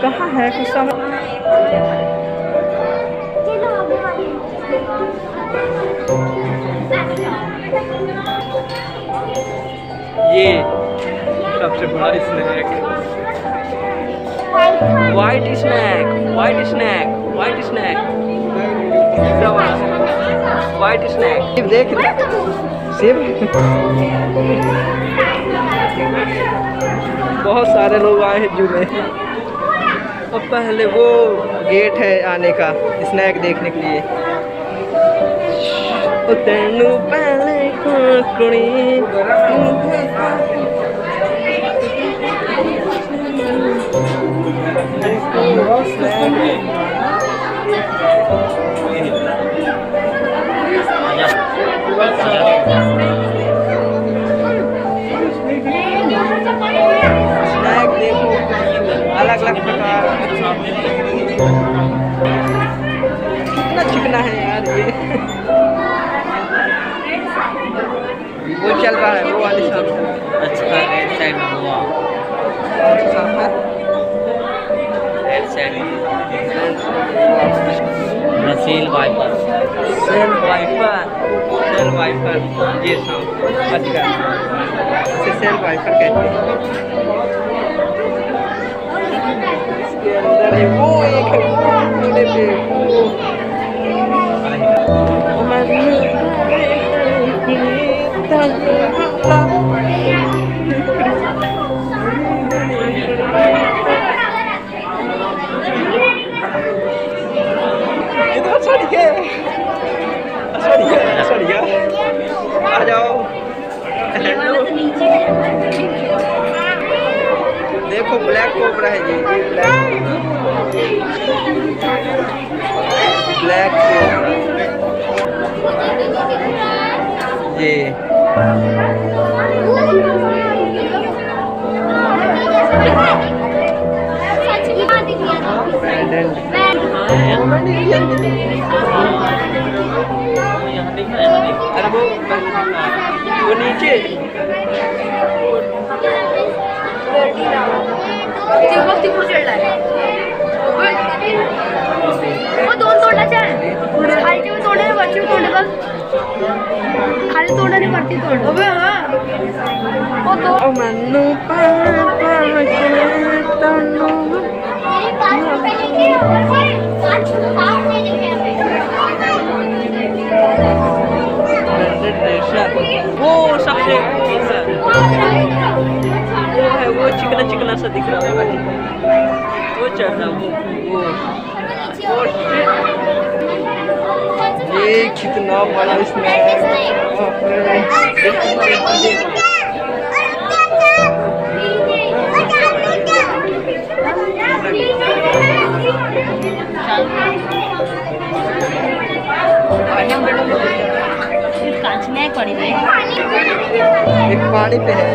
कहाँ है कुछ समझ। ये सबसे बड़ा snack, white snack, white snack, white snack, white snack. देख सिर्फ बहुत सारे लोग आए हैं जू में। अब पहले वो गेट है आने का स्नैक देखने के लिए। तेनू पहले स्नैक देखो अलग अलग प्रकार। कितना चिकना है यार ये। वो चल रहा है वो वाली साइड। अच्छा रेड साइड हुआ, रेड साइड सेल वाइपर, सेल वाइपर, सेल वाइपर ये सब। अच्छा इसे सेल वाइपर कहते हैं। इसके अंदर है वो एक है वो कोने पे कितना अच्छा दिखे, अच्छा दिखे, अच्छा दिखे। आ जाओ देखो ब्लैक कोबरा है जी, ब्लैक कोबरा जी। अरे वो नीचे वो दोन तोंडाचे आहे, खालचे पण तोंड आहे वरचे पण तोंड बघ, खाली तोंडाने वरती तोंड। वो दो मन्नू वो सबसे वो है वो चिकना चिकना सा दिख रहा है वो चढ़ रहा वो ये कितना बड़ा स्नैक। कांच में पड़ी है, एक पानी पे है।